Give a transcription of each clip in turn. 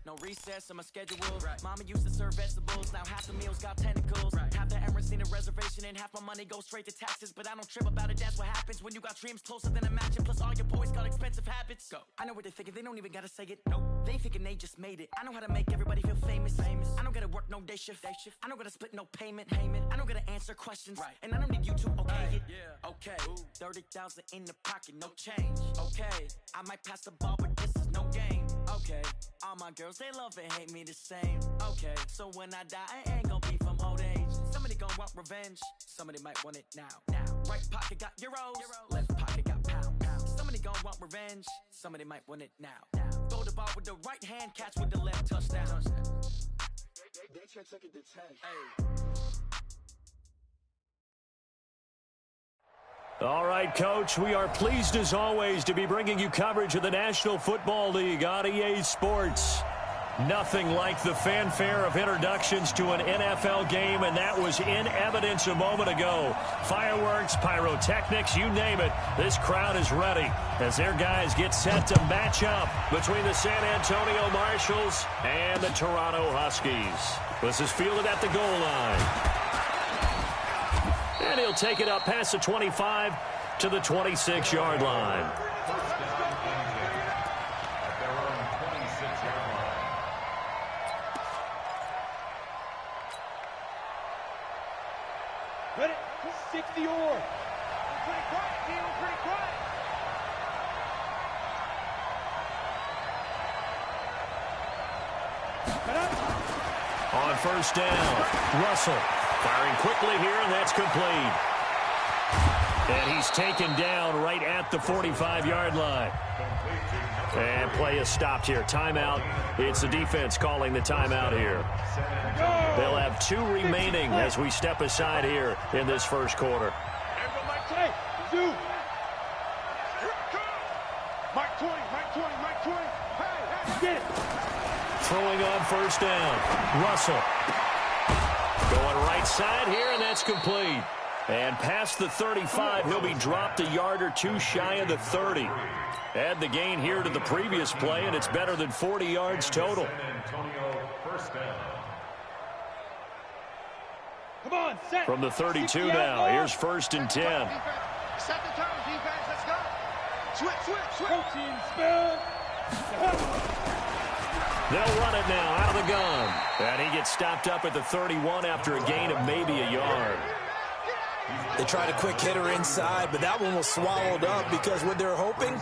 No recess on my schedule. Mama used to serve vegetables, now half the meals got tentacles. Half the Emirates need a reservation and half my money goes straight to taxes. But I don't trip about it, that's what happens when you got dreams closer than a mansion. Plus all your boys got expensive habits. Go. I know what they're thinking, they don't even gotta say it. Nope. They thinking they just made it. I know how to make everybody feel famous. I don't gotta work no day shift. I don't gotta split no payment. I don't gotta answer questions. And I don't need you to okay it. Okay. 30,000 in the pocket, no change. Okay. I might pass the ball, but this is no game. Okay. All my girls, they love and hate me the same. Okay. So when I die, I ain't gonna be from old age. Somebody gon' want revenge. Somebody might want it now. Right pocket got euros. Left pocket got pounds. Somebody gon' want revenge. Somebody might want it now. Throw the ball with the right hand, catch with the left, touchdown. They took it to 10. Hey. All right, Coach, we are pleased as always to be bringing you coverage of the National Football League on EA Sports. Nothing like the fanfare of introductions to an NFL game, and that was in evidence a moment ago. Fireworks, pyrotechnics, you name it. This crowd is ready as their guys get set to match up between the San Antonio Marshals and the Toronto Huskies. This is fielded at the goal line. And he'll take it up past the 25 to the 26-yard line. Ready? 60 or. Pretty quiet, Neil. Pretty quiet. On first down, Russell firing quickly here, and that's complete. And he's taken down right at the 45-yard line. And play is stopped here. Timeout. It's the defense calling the timeout here. They'll have 2 remaining as we step aside here in this first quarter. Hey, do. Mike 20, Mike 20, Mike 20. Hey, get it. Throwing on first down. Russell. Going right side here, and that's complete. And past the 35, he'll be dropped a yard or 2 shy of the 30. Add the gain here to the previous play, and it's better than 40 yards total. Come on, set. From the 32 now, here's first and 10. Set the turn, defense, let's go. Switch. Protein spill. They'll run it now out of the gun. And he gets stopped up at the 31 after a gain of maybe a yard. They tried a quick hitter inside, but that one was swallowed up because what they're hoping,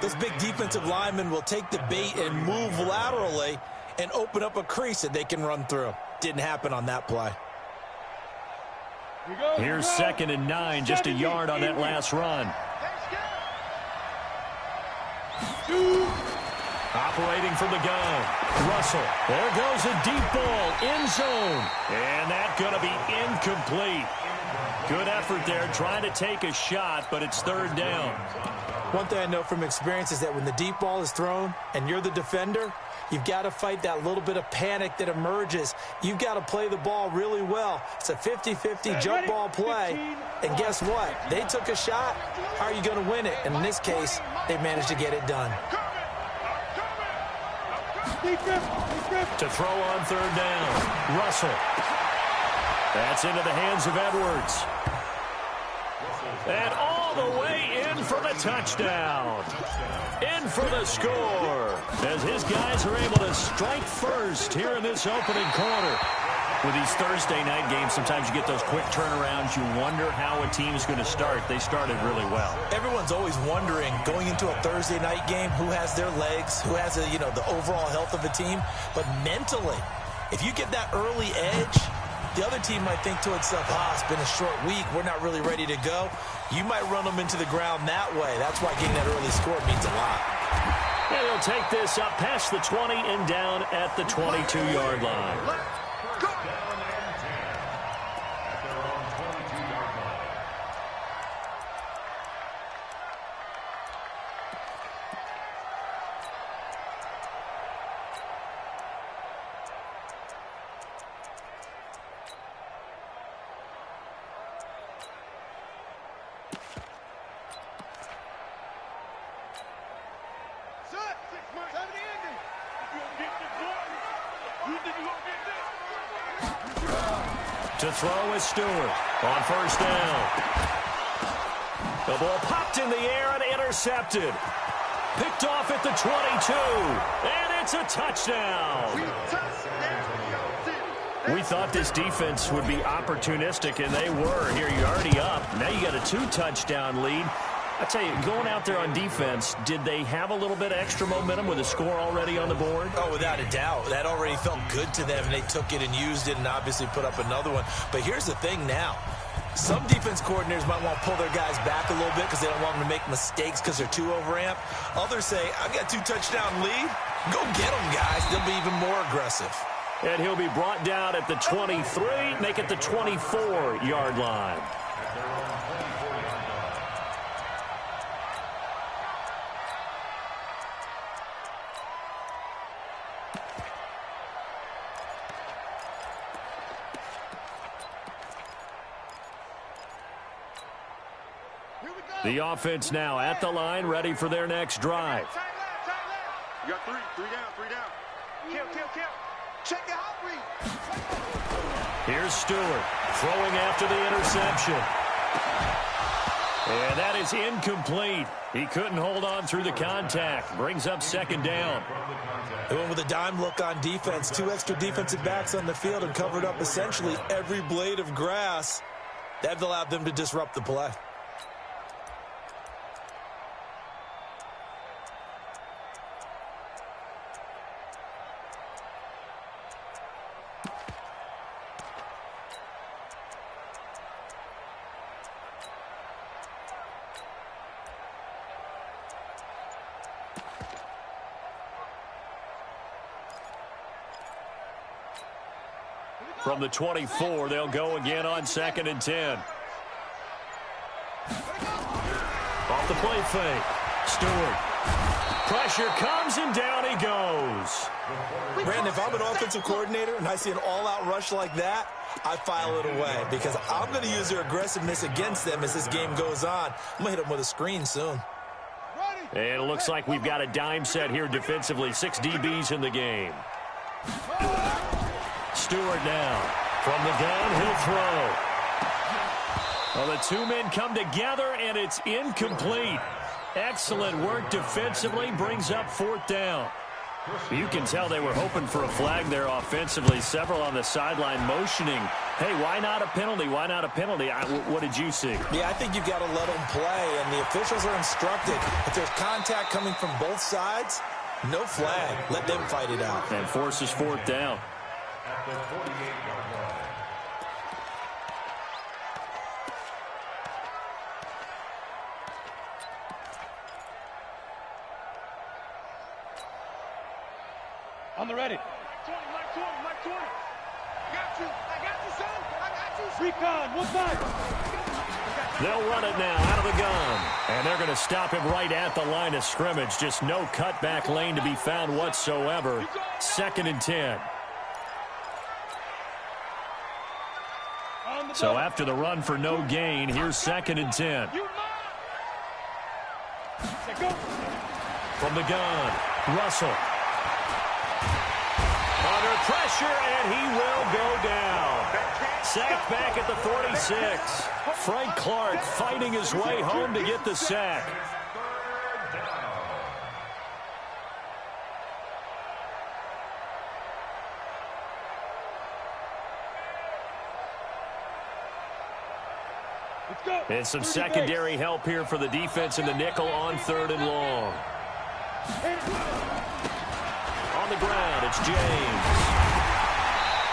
those big defensive linemen will take the bait and move laterally and open up a crease that they can run through. Didn't happen on that play. Here's second and 9, just a yard on that last run. Operating from the gun, Russell. There goes a deep ball, end zone. And that's going to be incomplete. Good effort there, trying to take a shot, but it's third down. One thing I know from experience is that when the deep ball is thrown and you're the defender, you've got to fight that little bit of panic that emerges. You've got to play the ball really well. It's a 50-50 jump ball play. And guess what? They took a shot. How are you going to win it? And in this case, they managed to get it done. To throw on third down, Russell. That's into the hands of Edwards. And all the way in for the touchdown. In for the score. As his guys are able to strike first here in this opening quarter. With these Thursday night games, sometimes you get those quick turnarounds. You wonder how a team is going to start. They started really well. Everyone's always wondering, going into a Thursday night game, who has their legs, who has the overall health of a team. But mentally, if you get that early edge, the other team might think to itself, it's been a short week. We're not really ready to go. You might run them into the ground that way. That's why getting that early score means a lot. And he'll take this up past the 20 and down at the 22-yard line. To throw is Stewart on first down. The ball popped in the air and intercepted. Picked off at the 22. And it's a touchdown. We thought this defense would be opportunistic, and they were. Here, you're already up. Now you got a 2-touchdown lead. I tell you, going out there on defense, did they have a little bit of extra momentum with a score already on the board? Oh, without a doubt. That already felt good to them, and they took it and used it and obviously put up another one. But here's the thing now. Some defense coordinators might want to pull their guys back a little bit because they don't want them to make mistakes because they're too overamped. Others say, I've got 2-touchdown lead. Go get them, guys. They'll be even more aggressive. And he'll be brought down at the 23, make it the 24-yard line. The offense now at the line, ready for their next drive. You got three down. Kill. Check it out, Reed. Here's Stewart throwing after the interception. And that is incomplete. He couldn't hold on through the contact. Brings up second down. They went with a dime look on defense. 2 extra defensive backs on the field and covered up essentially every blade of grass. That allowed them to disrupt the play. From the 24, they'll go again on second and 10. Off the play fake. Stewart. Pressure comes and down he goes. Brandon, if I'm an offensive coordinator and I see an all-out rush like that, I file it away because I'm going to use their aggressiveness against them as this game goes on. I'm going to hit them with a screen soon. And it looks like we've got a dime set here defensively. 6 DBs in the game. Stewart now. From the gun, he'll throw. Well, the 2 men come together, and it's incomplete. Excellent work defensively. Brings up 4th down. You can tell they were hoping for a flag there offensively. Several on the sideline motioning. Hey, why not a penalty? Why not a penalty? What did you see? Yeah, I think you've got to let them play, and the officials are instructed. If there's contact coming from both sides, no flag. Let them fight it out. And forces 4th down. On the ready. Mike 20. I got you, son. I got you. Recon, one side. They'll run it now out of the gun. And they're going to stop him right at the line of scrimmage. Just no cutback lane to be found whatsoever. 2nd and 10. So after the run for no gain, here's 2nd and 10. From the gun, Russell. Under pressure, and he will go down. Sacked back at the 46. Frank Clark fighting his way home to get the sack. And some secondary help here for the defense in the nickel on 3rd and long. On the ground, it's James.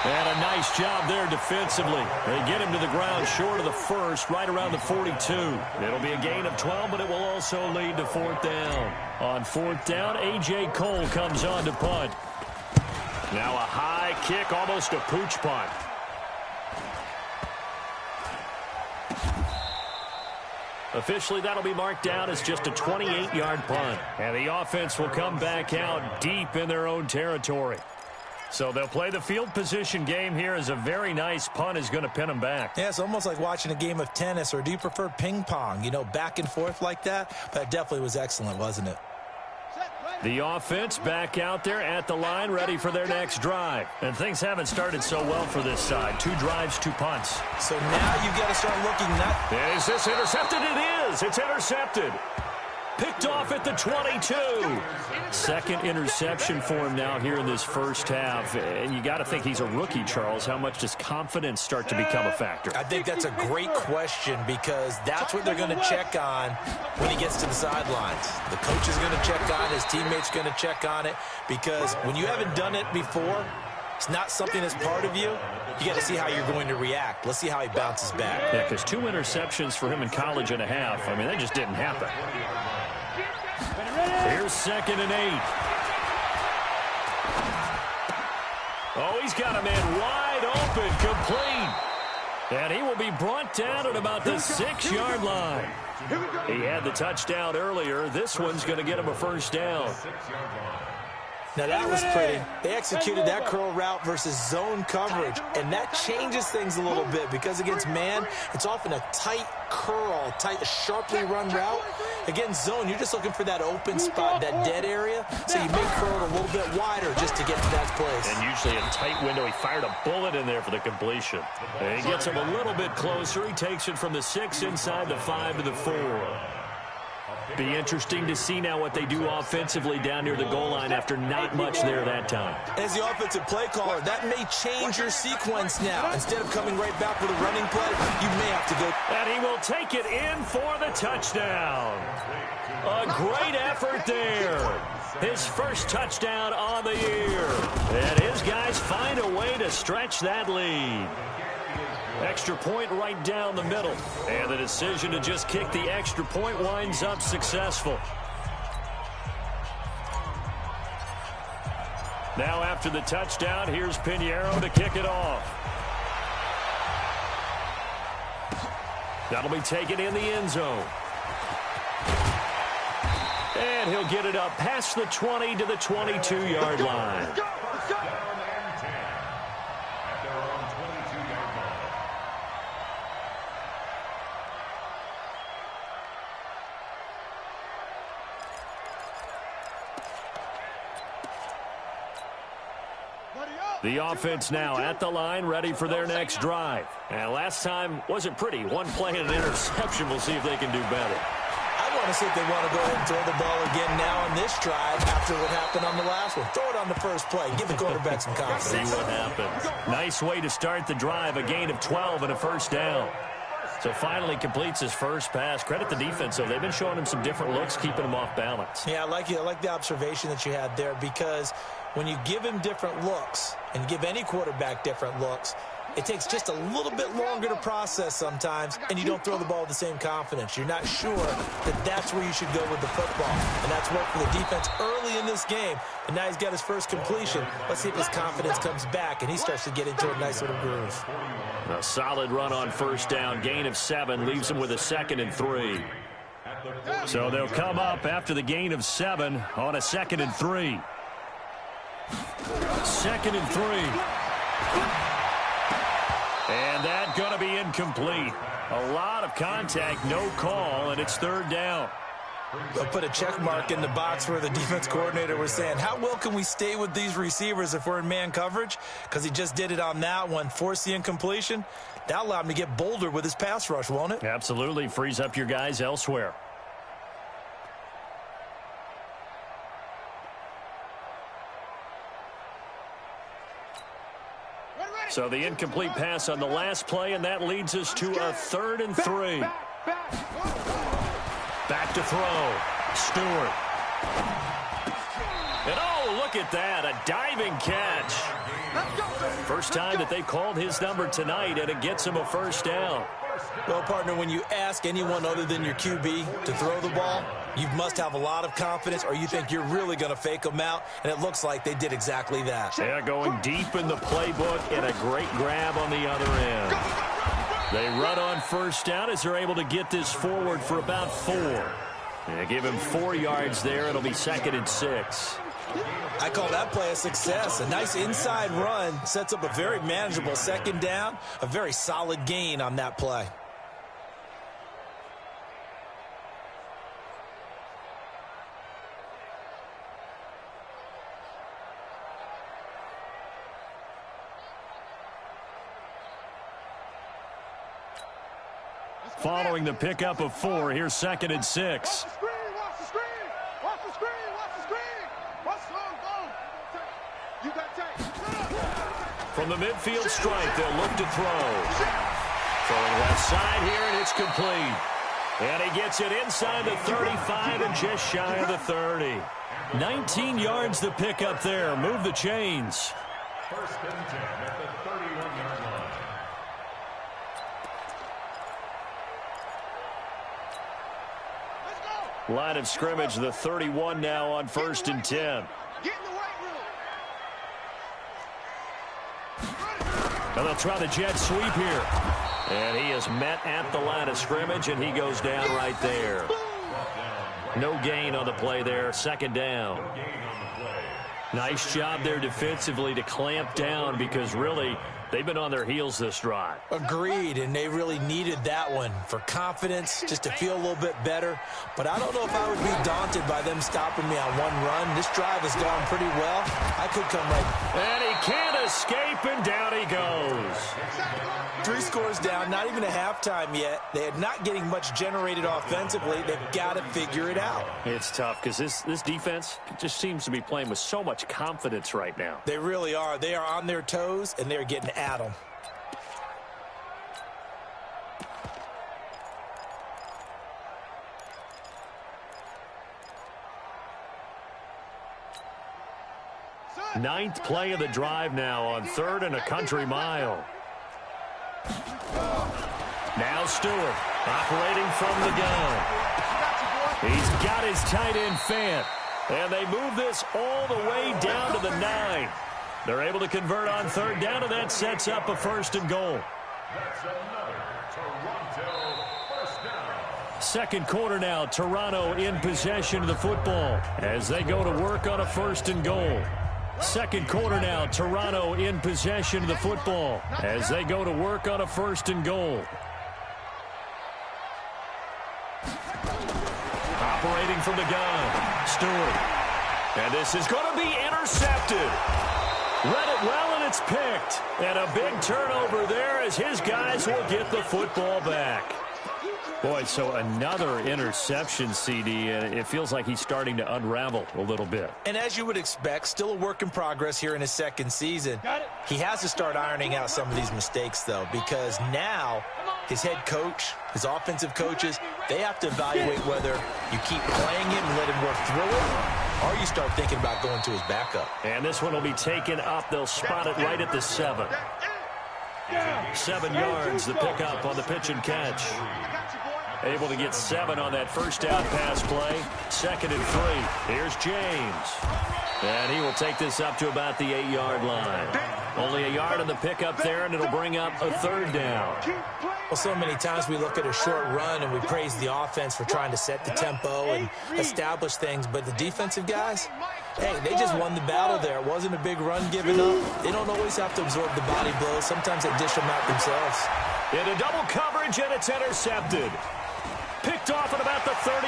And a nice job there defensively. They get him to the ground short of the first, right around the 42. It'll be a gain of 12, but it will also lead to 4th down. On 4th down, A.J. Cole comes on to punt. Now a high kick, almost a pooch punt. Officially, that'll be marked down as just a 28-yard punt. And the offense will come back out deep in their own territory. So they'll play the field position game here as a very nice punt is going to pin them back. Yeah, it's almost like watching a game of tennis, or do you prefer ping pong? You know, back and forth like that? That definitely was excellent, wasn't it? The offense back out there at the line, ready for their next drive. And things haven't started so well for this side. 2 drives, 2 punts. So now you've got to start looking. Is this intercepted? It is. It's intercepted. Picked off at the 22. Second interception for him now here in this first half. And you got to think he's a rookie, Charles. How much does confidence start to become a factor? I think that's a great question because that's what they're going to check on when he gets to the sidelines. The coach is going to check on it. His teammates going to check on it because when you haven't done it before, it's not something that's part of you. You got to see how you're going to react. Let's see how he bounces back. Yeah, because 2 interceptions for him in college and a half. I mean, that just didn't happen. Here's 2nd and 8. Oh, he's got a man wide open, complete. And he will be brought down at about the 6-yard line. He had the touchdown earlier. This one's going to get him a first down. Now, that was pretty. They executed that curl route versus zone coverage, and that changes things a little bit because against man, it's often a tight curl, tight, sharply run route. Against zone, you're just looking for that open spot, that dead area, so you may curl it a little bit wider just to get to that place. And usually a tight window. He fired a bullet in there for the completion. And he gets him a little bit closer. He takes it from the 6 inside the 5 to the 4. Be interesting to see now what they do offensively down near the goal line after not much there that time. As the offensive play caller, that may change your sequence now. Instead of coming right back with a running play, you may have to go. And he will take it in for the touchdown. A great effort there. His first touchdown on the year. And his guys find a way to stretch that lead. Extra point right down the middle. And the decision to just kick the extra point winds up successful. Now after the touchdown, here's Pinheiro to kick it off. That'll be taken in the end zone. And he'll get it up past the 20 to the 22-yard line. The offense now at the line, ready for their next drive. And last time wasn't pretty. 1 play and an interception. We'll see if they can do better. I want to see if they want to go ahead and throw the ball again now on this drive after what happened on the last one. Throw it on the first play. Give the quarterback some confidence. See what happens. Nice way to start the drive. A gain of 12 and a first down. So finally completes his first pass. Credit the defense, though. They've been showing him some different looks, keeping him off balance. Yeah, I like the observation that you had there because when you give him different looks and give any quarterback different looks, it takes just a little bit longer to process sometimes, and you don't throw the ball with the same confidence. You're not sure that that's where you should go with the football. And that's worked for the defense early in this game. And now he's got his first completion. Let's see if his confidence comes back, and he starts to get into a nice little groove. A solid run on first down. Gain of 7 leaves him with a 2nd and 3. So they'll come up after the gain of 7 on a 2nd and 3. 2nd and 3. And that's going to be incomplete. A lot of contact, no call, and it's 3rd down. They'll put a check mark in the box where the defense coordinator was saying, how well can we stay with these receivers if we're in man coverage? Because he just did it on that one, forced the incompletion. That allowed him to get bolder with his pass rush, won't it? Absolutely. Frees up your guys elsewhere. So the incomplete pass on the last play, and that leads us to a 3rd and 3. Back to throw. Stewart. And oh, look at that. A diving catch. First time that they called his number tonight, and it gets him a first down. Well, partner, when you ask anyone other than your QB to throw the ball, you must have a lot of confidence or you think you're really going to fake them out, and it looks like they did exactly that. They're going deep in the playbook and a great grab on the other end. They run on first down as they're able to get this forward for about 4. They give him 4 yards there. It'll be 2nd and 6. I call that play a success. A nice inside run sets up a very manageable 2nd down, a very solid gain on that play. following the pickup of 4. Here's 2nd and 6. Watch the screen, watch the screen, watch the screen, watch the screen. Watch the you got tape. From the midfield stripe, they'll look to throw. Throwing left side here, and it's complete. And he gets it inside the 35 and just shy of the 30. 19 yards the pickup there. Move the chains. 1st and 10 at the 31-yard line. Line of scrimmage, the 31 now on 1st and 10. Get in the weight room. And they'll try the jet sweep here. And he is met at the line of scrimmage, and he goes down right there. No gain on the play there. 2nd down. Nice job there defensively to clamp down because really they've been on their heels this drive. Agreed, and they really needed that one for confidence, just to feel a little bit better. But I don't know if I would be daunted by them stopping me on one run. This drive has gone pretty well. I could come right. And he can't escape, and down he goes. 3 scores down, not even a halftime yet. They are not getting much generated offensively. They've got to figure it out. It's tough because this defense just seems to be playing with so much confidence right now. They really are. They are on their toes, and they're getting at them. Ninth play of the drive now on 3rd and a country mile. Now Stewart operating from the gun. He's got his tight end Fant. And they move this all the way down to the 9. They're able to convert on 3rd down, and that sets up a 1st and goal. That's another Toronto 1st down. 2nd quarter now, Toronto in possession of the football as they go to work on a 1st and goal. 2nd quarter now, Toronto in possession of the football as they go to work on a 1st and goal. Operating from the gun, Stewart. And this is going to be intercepted. Read it well, and it's picked. And a big turnover there as his guys will get the football back. Boy, so another interception, CD, and it feels like he's starting to unravel a little bit. And as you would expect, still a work in progress here in his 2nd season. He has to start ironing out some of these mistakes, though, because now his head coach, his offensive coaches, they have to evaluate whether you keep playing him and let him work through it, or you start thinking about going to his backup. And this one will be taken up. They'll spot it right at the 7. 7 yards, the pickup on the pitch and catch. Able to get 7 on that 1st down pass play. 2nd and 3. Here's James. And he will take this up to about the 8-yard line. Only a yard on the pickup there, and it'll bring up a 3rd down. Well, so many times we look at a short run and we praise the offense for trying to set the tempo and establish things. But the defensive guys, hey, they just won the battle there. It wasn't a big run given up. They don't always have to absorb the body blows. Sometimes they dish them out themselves. Into double coverage, and it's intercepted. Picked off at about the 31.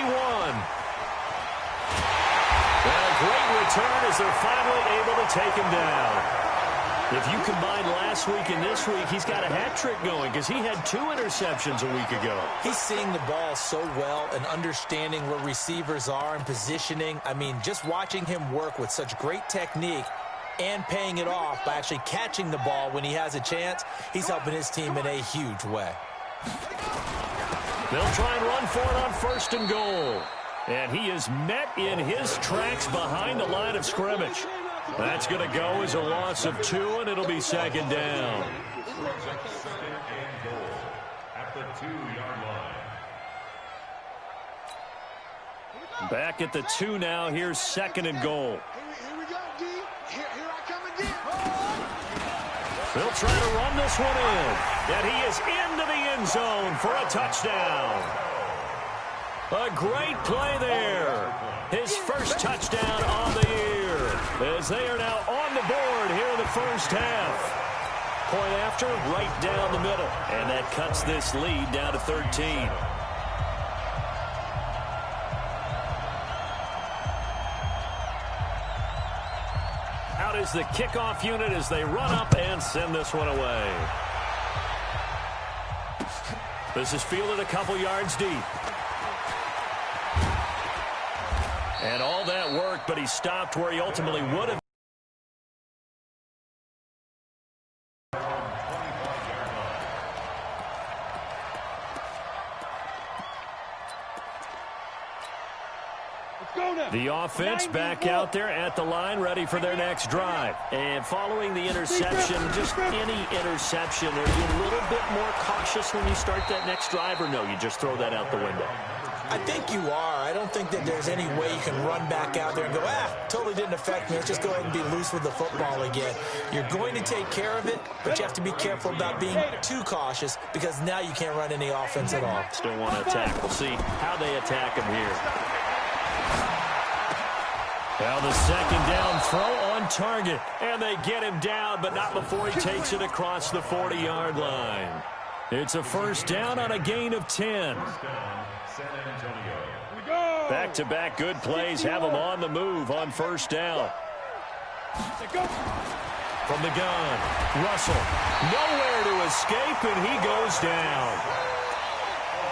And a great return as they're finally able to take him down. If you combine last week and this week, he's got a hat trick going because he had 2 interceptions a week ago. He's seeing the ball so well and understanding where receivers are and positioning. I mean, just watching him work with such great technique and paying it off by actually catching the ball when he has a chance, he's helping his team in a huge way. They'll try and run for it on 1st and goal. And he is met in his tracks behind the line of scrimmage. That's going to go as a loss of 2, and it'll be 2nd down. At the 2-yard line. Back at the 2 now. Here's 2nd and goal. Here we go, D. Here I come again. They'll try to run this one in. And he is into the end zone for a touchdown. A great play there. His first touchdown on the year. As they are now on the board here in the 1st half. Point after, right down the middle. And that cuts this lead down to 13. Out is the kickoff unit as they run up and send this one away. This is fielded a couple yards deep. And all that work, but he stopped where he ultimately would have. The offense back out there at the line, ready for their next drive. And following the interception, just any interception, are you a little bit more cautious when you start that next drive, or no, you just throw that out the window? I think you are. I don't think that there's any way you can run back out there and go, totally didn't affect me. Let's just go ahead and be loose with the football again. You're going to take care of it, but you have to be careful about being too cautious because now you can't run any offense at all. Still want to attack. We'll see how they attack him here. Now the second down throw on target. And they get him down, but not before he takes it across the 40-yard line. It's a first down on a gain of 10. Back-to-back good plays have him on the move on first down. From the gun, Russell. Nowhere to escape, and he goes down.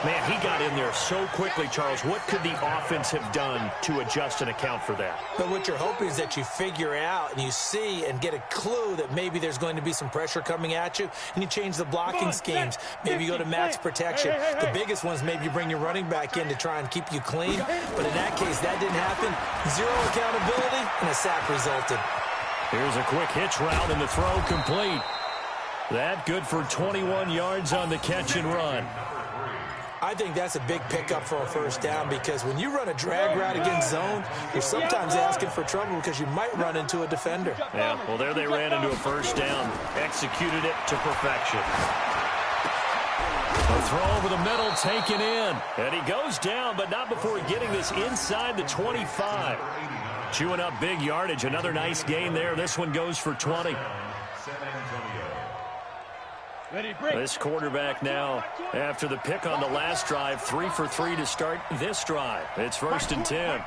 Man, he got in there so quickly, Charles. What could the offense have done to adjust and account for that? But what you're hoping is that you figure out and you see and get a clue that maybe there's going to be some pressure coming at you, and you change the blocking schemes. Maybe you go to max protection. The biggest ones, maybe you bring your running back in to try and keep you clean. But in that case, that didn't happen. Zero accountability, and a sack resulted. Here's a quick hitch route, and the throw complete. That good for 21 yards on the catch and run. I think that's a big pickup for a first down because when you run a drag route against zone, you're sometimes asking for trouble because you might run into a defender. Yeah, well, there they ran into a first down. Executed it to perfection. A throw over the middle taken in. And he goes down, but not before getting this inside the 25. Chewing up big yardage. Another nice gain there. This one goes for 20. This quarterback now, after the pick on the last drive, 3 for 3 to start this drive. It's first and 10.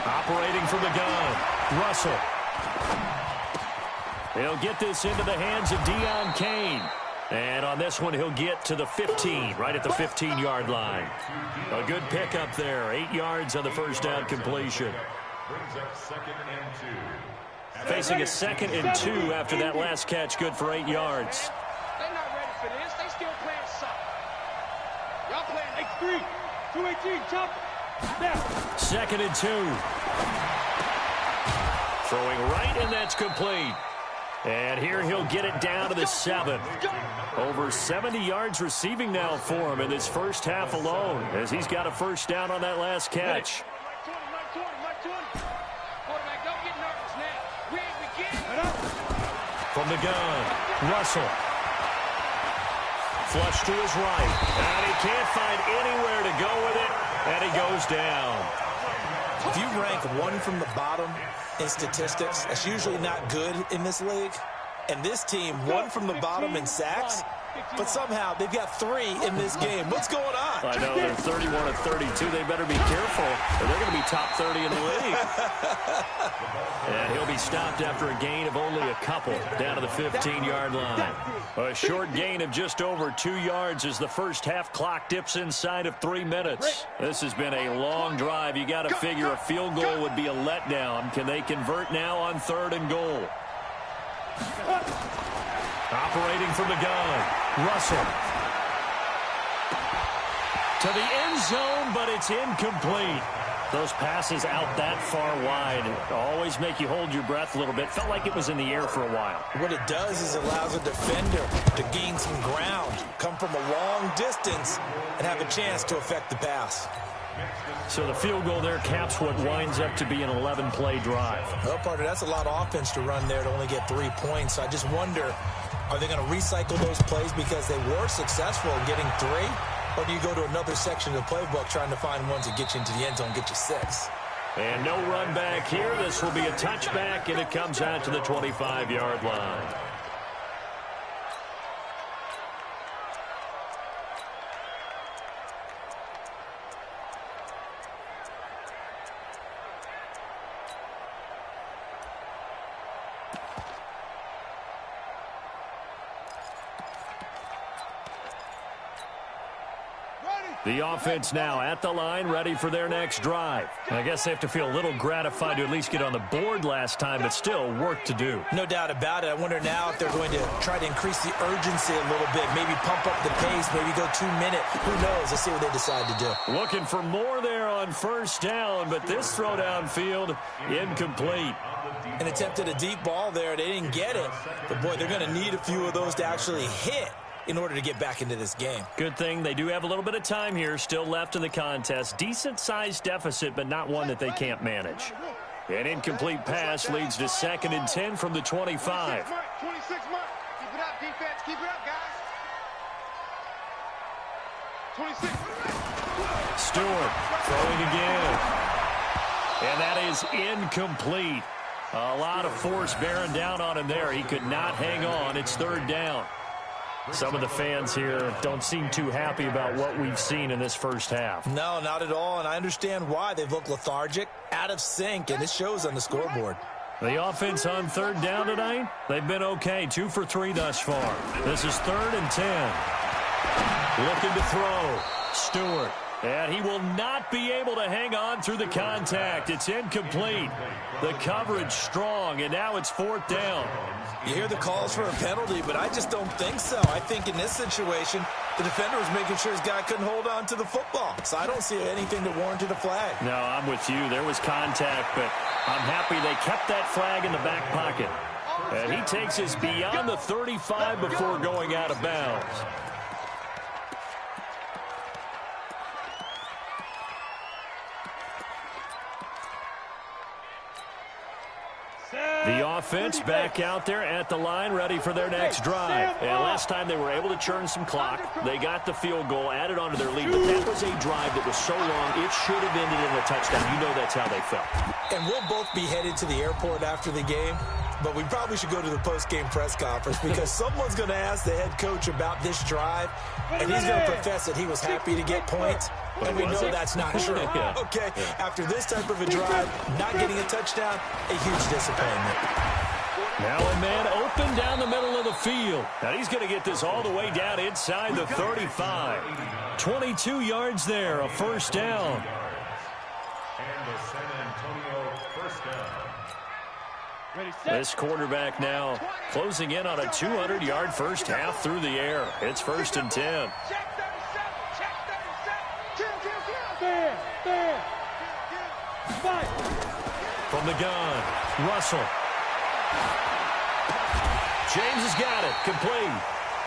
Operating from the gun, Russell. He'll get this into the hands of Deon Cain. And on this one, he'll get to the 15, right at the 15-yard line. A good pickup there, 8 yards on the first down completion. Brings up second and 2. Facing a second and 2 after that last catch, good for 8 yards. They're not ready for this. They still playing soft. Y'all playing X3, 218, jump. Now. Second and 2. Throwing right, and that's complete. And here he'll get it down to the 7. Over 70 yards receiving now for him in this first half alone, as he's got a first down on that last catch. From the gun, Russell. Flush to his right. And he can't find anywhere to go with it. And he goes down. If you rank one from the bottom in statistics, that's usually not good in this league. And this team, one from the bottom in sacks, but somehow they've got 3 in this game. What's going on? I know, they're 31 of 32. They better be careful, or they're going to be top 30 in the league. And he'll be stopped after a gain of only a couple, down to the 15-yard line. A short gain of just over 2 yards as the first half clock dips inside of 3 minutes. This has been a long drive. You got to figure a field goal would be a letdown. Can they convert now on 3rd and goal? Operating from the gun, Russell. To the end zone, but it's incomplete. Those passes out that far wide always make you hold your breath a little bit. Felt like it was in the air for a while. What it does is it allows a defender to gain some ground, come from a long distance, and have a chance to affect the pass. So the field goal there caps what winds up to be an 11-play drive. Well, partner, that's a lot of offense to run there to only get 3 points. So I just wonder, are they going to recycle those plays because they were successful in getting 3? Or do you go to another section of the playbook trying to find ones that get you into the end zone, get you 6? And no run back here. This will be a touchback, and it comes out to the 25-yard line. The offense now at the line, ready for their next drive. And I guess they have to feel a little gratified to at least get on the board last time, but still work to do. No doubt about it. I wonder now if they're going to try to increase the urgency a little bit, maybe pump up the pace, maybe go 2 minutes. Who knows? Let's see what they decide to do. Looking for more there on first down, but this throw downfield incomplete. And attempted a deep ball there. They didn't get it. But, boy, they're going to need a few of those to actually hit in order to get back into this game. Good thing they do have a little bit of time here still left in the contest. Decent-sized deficit, but not one that they can't manage. An incomplete pass leads to 2nd and 10 from the 25. 26 mark. Keep it up, defense. Keep it up, guys. 26. Stewart throwing again. And that is incomplete. A lot of force bearing down on him there. He could not hang on. It's 3rd down. Some of the fans here don't seem too happy about what we've seen in this first half. No, not at all, and I understand why. They've looked lethargic, out of sync, and it shows on the scoreboard. The offense on 3rd down tonight, they've been okay. 2 for 3 thus far. This is 3rd and 10. Looking to throw. Stewart. And he will not be able to hang on through the contact. It's incomplete. The coverage strong, and now it's 4th down. You hear the calls for a penalty, but I just don't think so. I think in this situation, the defender was making sure his guy couldn't hold on to the football. So I don't see anything that warranted a flag. No, I'm with you. There was contact, but I'm happy they kept that flag in the back pocket. And he takes us beyond the 35 before going out of bounds. The offense back out there at the line, ready for their next drive. And last time they were able to churn some clock. They got the field goal, added onto their lead. But that was a drive that was so long, it should have ended in a touchdown. You know that's how they felt. And we'll both be headed to the airport after the game. But we probably should go to the post-game press conference because someone's going to ask the head coach about this drive, and he's going to profess that he was happy to get points, and we know that's not true. Okay, after this type of a drive, not getting a touchdown, a huge disappointment. Now a man open down the middle of the field. Now he's going to get this all the way down inside the 35. 22 yards there, a 1st down. And the San Antonio 1st down. This quarterback now closing in on a 200-yard first half through the air. It's 1st and 10. From the gun, Russell. James has got it, complete.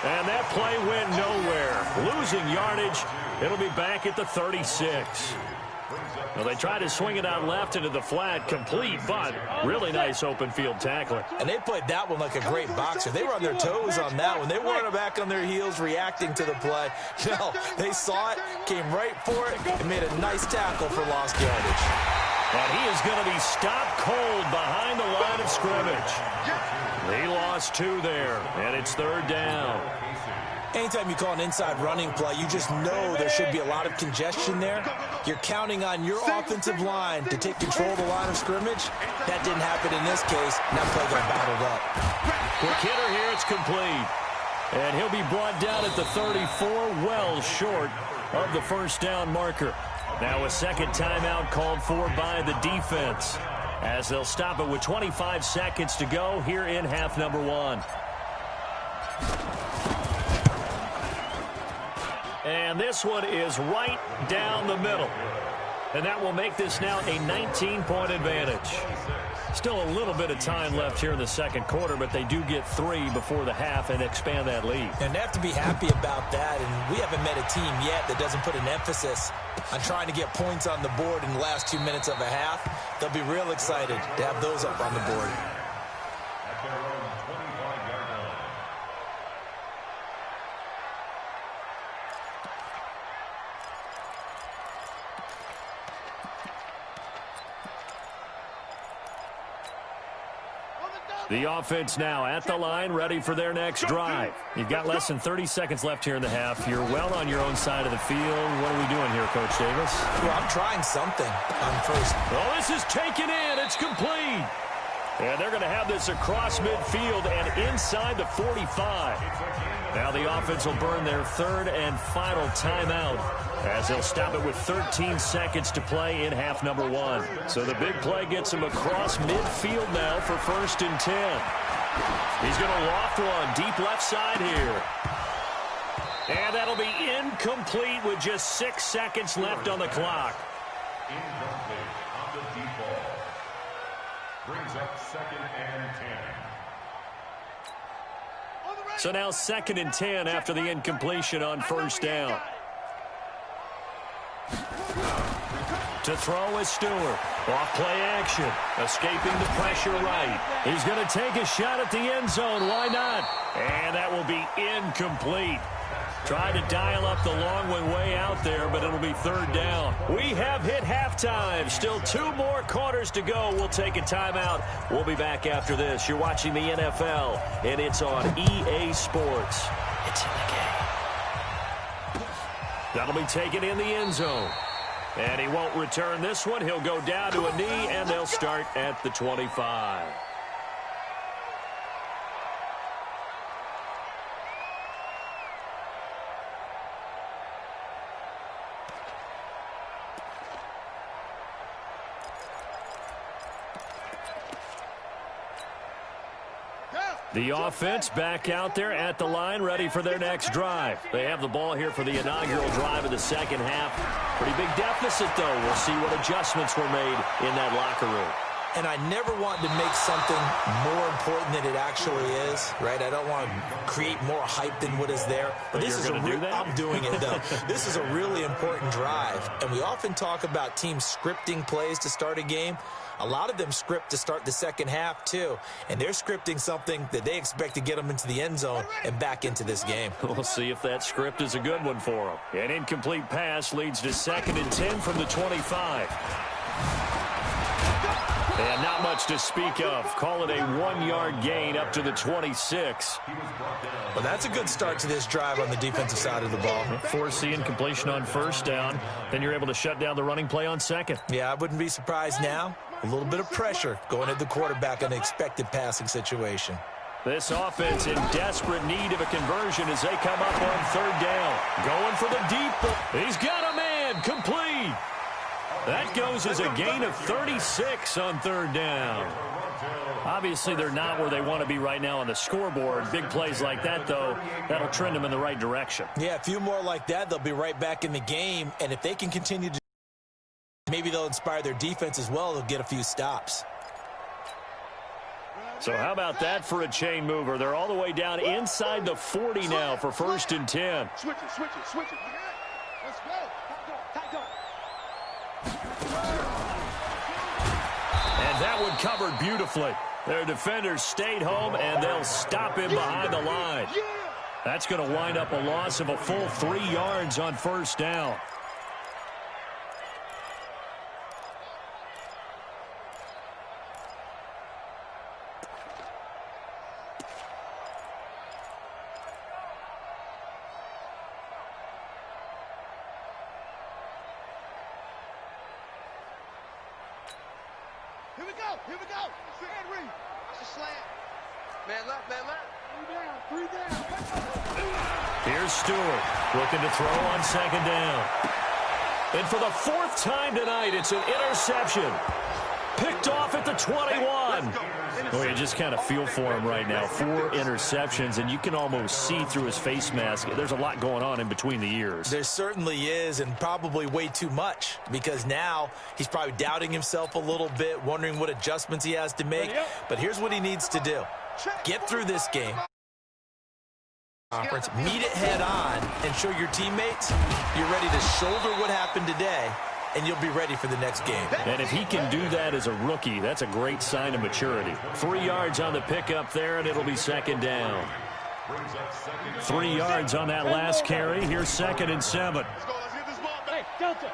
And that play went nowhere. Losing yardage, it'll be back at the 36. Well, they tried to swing it out left into the flat, complete, but really nice open field tackling. And they played that one like a great boxer. They were on their toes on that one. They weren't back on their heels reacting to the play. No, they saw it, came right for it, and made a nice tackle for lost yardage. And he is going to be stopped cold behind the line of scrimmage. He lost 2 there, and it's 3rd down. Anytime you call an inside running play, you just know there should be a lot of congestion there. You're counting on your offensive line to take control of the line of scrimmage. That didn't happen in this case. That play got battled up. Quick hitter here, it's complete. And he'll be brought down at the 34, well short of the 1st down marker. Now a 2nd timeout called for by the defense, as they'll stop it with 25 seconds to go here in half number 1. And this one is right down the middle. And that will make this now a 19-point advantage. Still a little bit of time left here in the 2nd quarter, but they do get 3 before the half and expand that lead. And they have to be happy about that. And we haven't met a team yet that doesn't put an emphasis on trying to get points on the board in the last 2 minutes of a half. They'll be real excited to have those up on the board. At their own 25-yard line. The offense now at the line, ready for their next drive. You've got less than 30 seconds left here in the half. You're well on your own side of the field. What are we doing here, Coach Davis? Well, I'm trying something on first. Oh, this is taken in. It's complete. And they're going to have this across midfield and inside the 45. Now the offense will burn their third and final timeout as they'll stop it with 13 seconds to play in half number 1. So the big play gets him across midfield now for 1st and 10. He's going to loft one deep left side here. And that'll be incomplete with just 6 seconds left on the clock. Incomplete on the deep ball. Brings up 2nd and 10. So now 2nd and 10 after the incompletion on 1st down. To throw is Stewart. Off play action. Escaping the pressure right. He's going to take a shot at the end zone. Why not? And that will be incomplete. Tried to dial up the long one way out there, but it'll be 3rd down. We have hit halftime. Still 2 more quarters to go. We'll take a timeout. We'll be back after this. You're watching the NFL, and it's on EA Sports. It's in the game. That'll be taken in the end zone. And he won't return this one. He'll go down to a knee, and they'll start at the 25. The offense back out there at the line, ready for their next drive. They have the ball here for the inaugural drive of the second half. Pretty big deficit, though. We'll see what adjustments were made in that locker room. And I never want to make something more important than it actually is, right? I don't want to create more hype than what is there. But this is I'm doing it, though. This is a really important drive. And we often talk about teams scripting plays to start a game. A lot of them script to start the second half, too. And they're scripting something that they expect to get them into the end zone and back into this game. We'll see if that script is a good one for them. An incomplete pass leads to 2nd and 10 from the 25. And not much to speak of. Call it a 1-yard gain up to the 26. Well, that's a good start to this drive on the defensive side of the ball. Force the incompletion on 1st down. Then you're able to shut down the running play on 2nd. Yeah, I wouldn't be surprised now. A little bit of pressure going at the quarterback in an expected passing situation. This offense in desperate need of a conversion as they come up on 3rd down. Going for the deep. He's got a man. Complete. That goes as a gain of 36 on 3rd down. Obviously, they're not where they want to be right now on the scoreboard. Big plays like that, though, that'll trend them in the right direction. Yeah, a few more like that, they'll be right back in the game. And if they can continue to, maybe they'll inspire their defense as well. They'll get a few stops. So how about that for a chain mover? They're all the way down inside the 40 now for 1st and 10. Switch it, switch it, switch it. Let's go. Tight go. And that one covered beautifully. Their defenders stayed home, and they'll stop him behind the line. That's going to wind up a loss of a full 3 yards on 1st down. Here we go. Stand read. That's a slant. Man left, man left. 3 down. Here's Stewart looking to throw on 2nd down. And for the 4th time tonight, it's an interception. Picked off at the 21. Well, you just kind of feel for him right now. 4 interceptions, and you can almost see through his face mask. There's a lot going on in between the ears. There certainly is, and probably way too much, because now he's probably doubting himself a little bit, wondering what adjustments he has to make. But here's what he needs to do. Get through this game. Meet it head on and show your teammates you're ready to shoulder what happened today, and you'll be ready for the next game. And if he can do that as a rookie, that's a great sign of maturity. 3 yards on the pickup there, and it'll be 2nd down. 3 yards on that last carry. Here's 2nd and 7. Let's go. Let's get this ball back. Hey, Delta.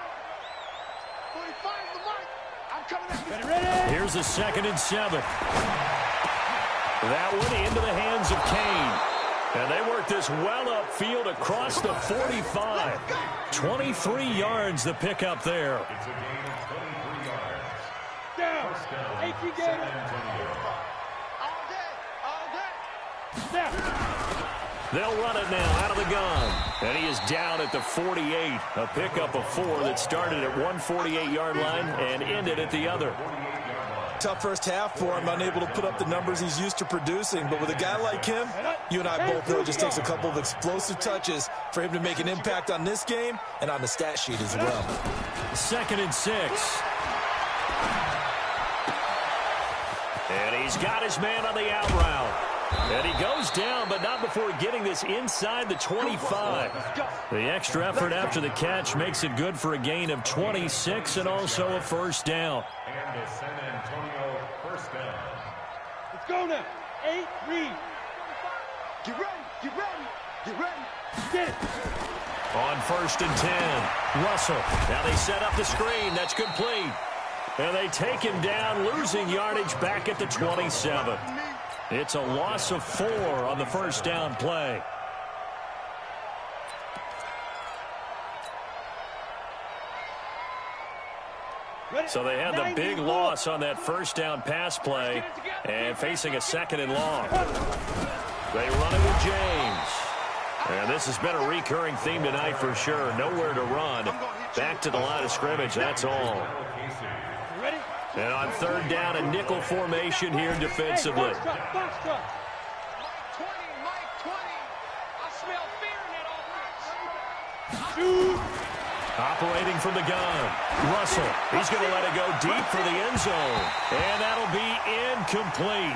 45 the mic. I'm coming at you. Ready? Here's a 2nd and 7. That one into the hands of Kane. And they work this well upfield across the 45. 23 yards the pickup there. It's a gain of 23 yards. Down. 18 games. They'll run it now out of the gun. And he is down at the 48. A pickup of 4 that started at 148-yard line and ended at the other. Tough first half for him, unable to put up the numbers he's used to producing. But with a guy like him, you and I both know it just takes a couple of explosive touches for him to make an impact on this game and on the stat sheet as well. 2nd and 6. And he's got his man on the out route. And he goes down, but not before getting this inside the 25. The extra effort after the catch makes it good for a gain of 26 and also a first down. And a San Antonio first down. Let's go now. 8, read. Get ready, get ready, get ready. Get it. On 1st and 10, Russell. Now they set up the screen. That's complete. And they take him down, losing yardage back at the 27. It's a loss of 4 on the first down play. So they had the big loss on that first down pass play and facing a 2nd and long. They run it with James. And this has been a recurring theme tonight for sure. Nowhere to run. Back to the line of scrimmage, that's all. And on 3rd down, a nickel formation here defensively. Box truck. Mike 20. I smell fear in that offense. Operating from the gun. Russell, he's going to let it go deep for the end zone. And that'll be incomplete.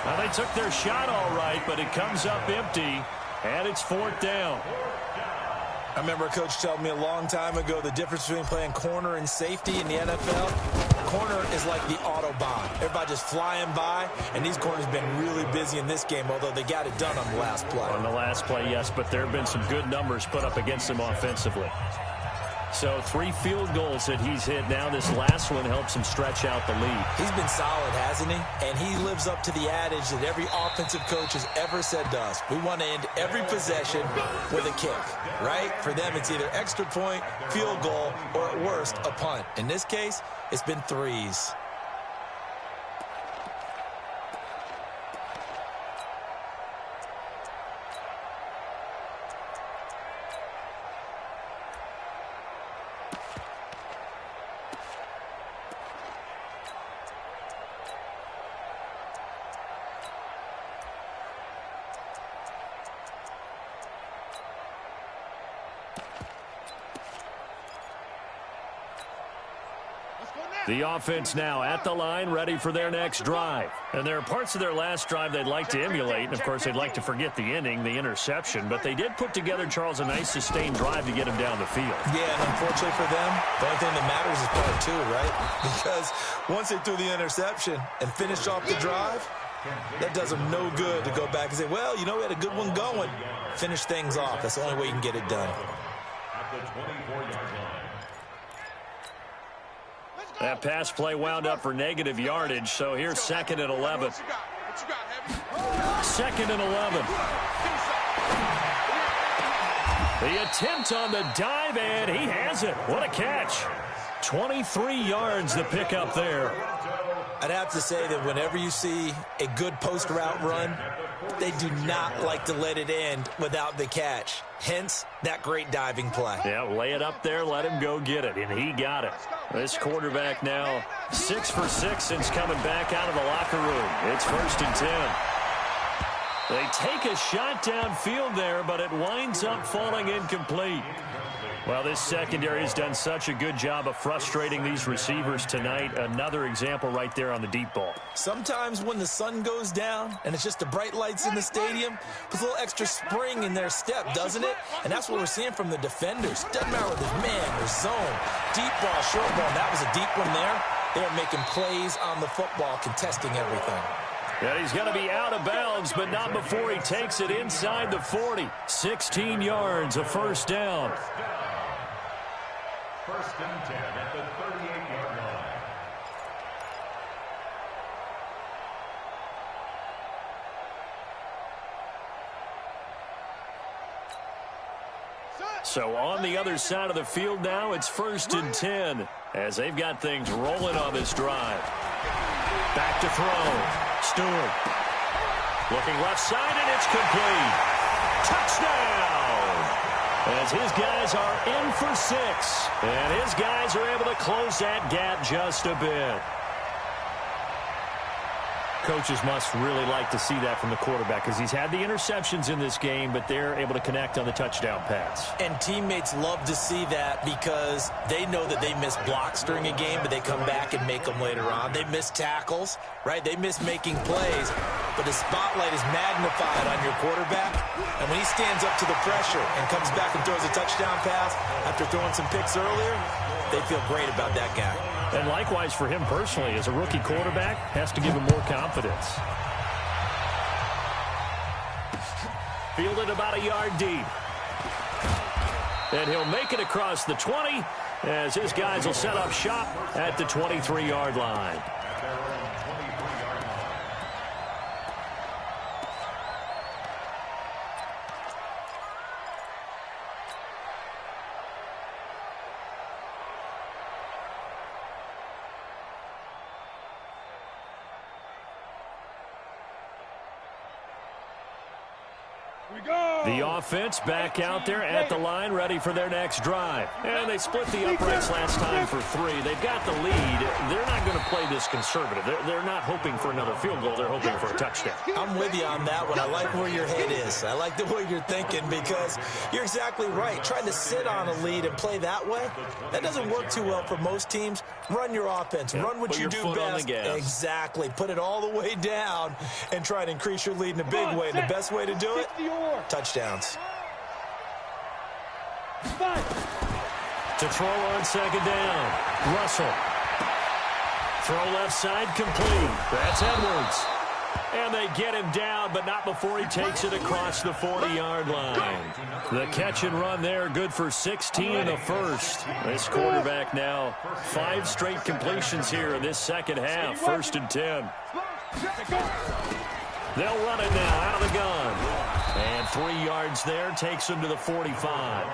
Now, they took their shot all right, but it comes up empty, and it's 4th down. I remember a coach told me a long time ago the difference between playing corner and safety in the NFL. Corner is like the Autobahn. Everybody just flying by, and these corners have been really busy in this game, although they got it done on the last play. On the last play, yes, but there have been some good numbers put up against them offensively. So 3 field goals that he's hit now. This last one helps him stretch out the lead. He's been solid, hasn't he? And he lives up to the adage that every offensive coach has ever said to us. We want to end every possession with a kick, right? For them, it's either extra point, field goal, or at worst, a punt. In this case, it's been 3s. The offense now at the line, ready for their next drive. And there are parts of their last drive they'd like to emulate. And, of course, they'd like to forget the ending, the interception. But they did put together, Charles, a nice sustained drive to get him down the field. Yeah, and unfortunately for them, the only thing that matters is part 2, right? Because once they threw the interception and finished off the drive, that does them no good to go back and say, well, you know, we had a good one going. Finish things off. That's the only way you can get it done. At the 24-yard line. That pass play wound up for negative yardage, so here's 2nd and 11. 2nd and 11. The attempt on the dive, and he has it. What a catch. 23 yards the pickup there. I'd have to say that whenever you see a good post route run, they do not like to let it end without the catch. Hence, that great diving play. Yeah, lay it up there, let him go get it, and he got it. This quarterback now 6 for 6 since coming back out of the locker room. It's 1st and 10. They take a shot downfield there, but it winds up falling incomplete. Well, this secondary has done such a good job of frustrating these receivers tonight. Another example right there on the deep ball. Sometimes when the sun goes down and it's just the bright lights in the stadium, puts a little extra spring in their step, doesn't it? And that's what we're seeing from the defenders. Doesn't matter whether it's man or zone, deep ball, short ball. That was a deep one there. They're making plays on the football, contesting everything. And he's going to be out of bounds, but not before he takes it inside the 40. 16 yards, a first down. 1st and 10 at the 38-yard line. So on the other side of the field now, it's 1st and 10 as they've got things rolling on this drive. Back to throw. Stewart looking left side, and it's complete. Touchdown! As his guys are in for 6. And his guys are able to close that gap just a bit. Coaches must really like to see that from the quarterback because he's had the interceptions in this game, but they're able to connect on the touchdown pass. And teammates love to see that because they know that they miss blocks during a game, but they come back and make them later on. They miss tackles, right? They miss making plays, but the spotlight is magnified on your quarterback. And when he stands up to the pressure and comes back and throws a touchdown pass after throwing some picks earlier, they feel great about that guy. And likewise for him personally, as a rookie quarterback, has to give him more confidence. Fielded about a yard deep. And he'll make it across the 20 as his guys will set up shop at the 23-yard line. The offense back out there at the line, ready for their next drive. And they split the uprights last time for 3. They've got the lead. They're not going to play this conservative. They're not hoping for another field goal. They're hoping for a touchdown. I'm with you on that one. I like where your head is. I like the way you're thinking because you're exactly right. Trying to sit on a lead and play that way, that doesn't work too well for most teams. Run your offense. Run what you do best. Exactly. Put it all the way down and try to increase your lead in a big way. And the best way to do it, touchdowns. To throw on second down, Russell. Throw left side complete. That's Edwards. And they get him down, but not before he takes it across the 40-yard line. The catch and run there, good for 16 in the first. This quarterback now 5 straight completions here in this second half, 1st and 10. They'll run it now out of the gun. And 3 yards there takes him to the 45.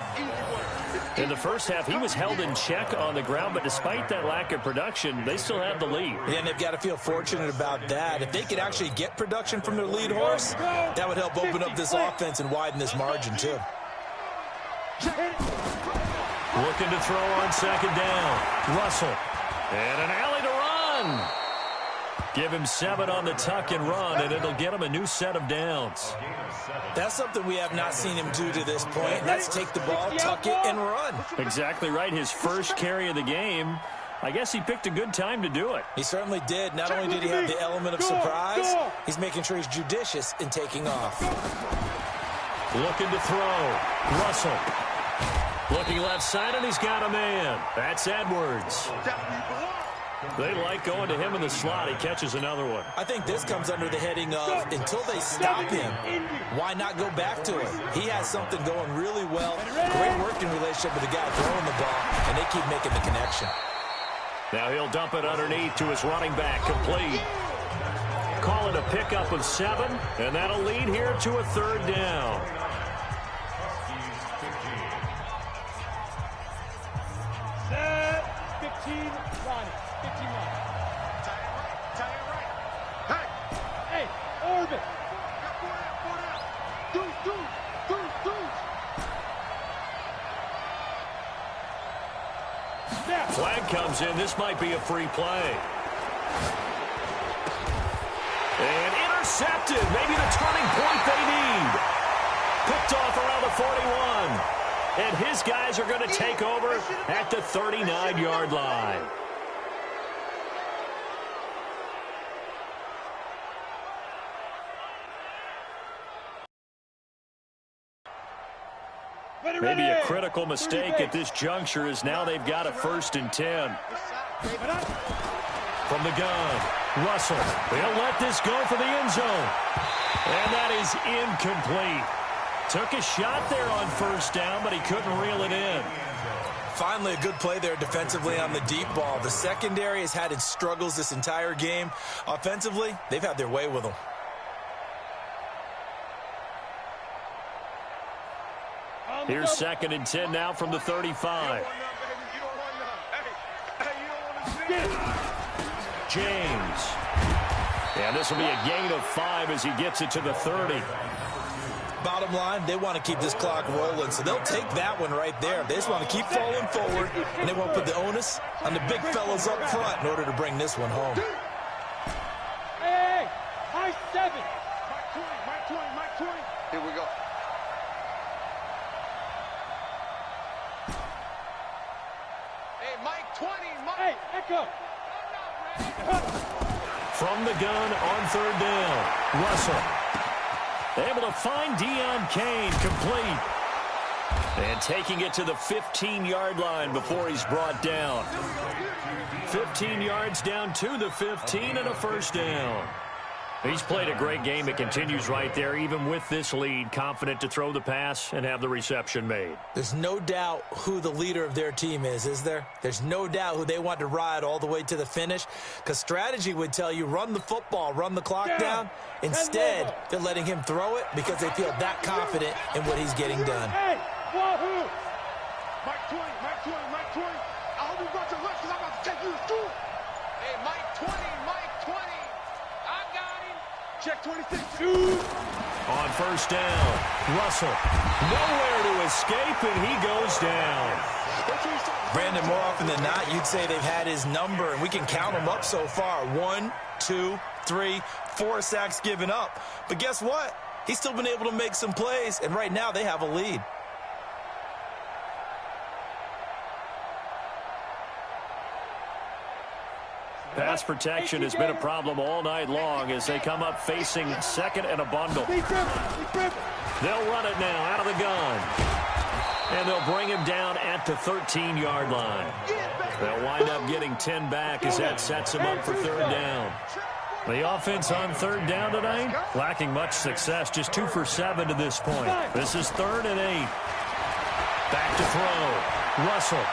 In the first half, he was held in check on the ground, but despite that lack of production, they still have the lead. And they've got to feel fortunate about that. If they could actually get production from their lead horse, that would help open up this offense and widen this margin, too. Looking to throw on second down. Russell. And an alley to run. Give him 7 on the tuck and run, and it'll get him a new set of downs. That's something we have not seen him do to this point. That's take the ball, tuck it, and run. Exactly right. His first carry of the game. I guess he picked a good time to do it. He certainly did. Not only did he have the element of surprise, he's making sure he's judicious in taking off. Looking to throw. Russell. Looking left side, and he's got a man. That's Edwards. They like going to him in the slot. He catches another one. I think this comes under the heading of until they stop him, why not go back to him? He has something going really well. Great working relationship with the guy throwing the ball, and they keep making the connection. Now he'll dump it underneath to his running back. Complete. Call it a pickup of 7, and that'll lead here to a 3rd down. Set 15, run. 15 run. Hey, orbit. Flag comes in. This might be a free play. And intercepted. Maybe the turning point they need. Picked off around the 41. And his guys are going to take over at the 39-yard line. Maybe a critical mistake at this juncture as now they've got a 1st and 10. From the gun, Russell. They'll let this go for the end zone. And that is incomplete. Took a shot there on 1st down, but he couldn't reel it in. Finally, a good play there defensively on the deep ball. The secondary has had its struggles this entire game. Offensively, they've had their way with them. Here's 2nd and 10 now from the 35. James. And this will be a gain of 5 as he gets it to the 30. Bottom line, they want to keep this clock rolling, so they'll take that one right there. They just want to keep falling forward, and they won't put the onus on the big fellas up front in order to bring this one home. Hey, high 7. Mike 20. Here we go. Hey, Mike 20. Hey, Echo. From the gun on third down, Russell. Able to find Deon Cain, complete. And taking it to the 15-yard line before he's brought down. 15 yards down to the 15 and a first down. He's played a great game. It continues right there, even with this lead, confident to throw the pass and have the reception made. There's no doubt who the leader of their team is there? There's no doubt who they want to ride all the way to the finish, because strategy would tell you run the football, run the clock down. Instead, they're letting him throw it because they feel that confident in what he's getting done. Hey, wahoo! Mike 20. I hope you brought your lunch because I'm about to take you to school. Hey, Mike 20. I got him. Check 26. On first down, Russell. Nowhere to escape, and he goes down. Brandon, more often than not, you'd say they've had his number, and we can count them up so far. 1, 2, 3, 4 sacks given up. But guess what? He's still been able to make some plays, and right now they have a lead. Pass protection has been a problem all night long as they come up facing second and a bundle. They'll run it now out of the gun. And they'll bring him down at the 13-yard line. They'll wind up getting 10 back as that sets him up for third down. The offense on third down tonight, lacking much success, just 2 for 7 to this point. This is 3rd and 8. Back to throw. Russell.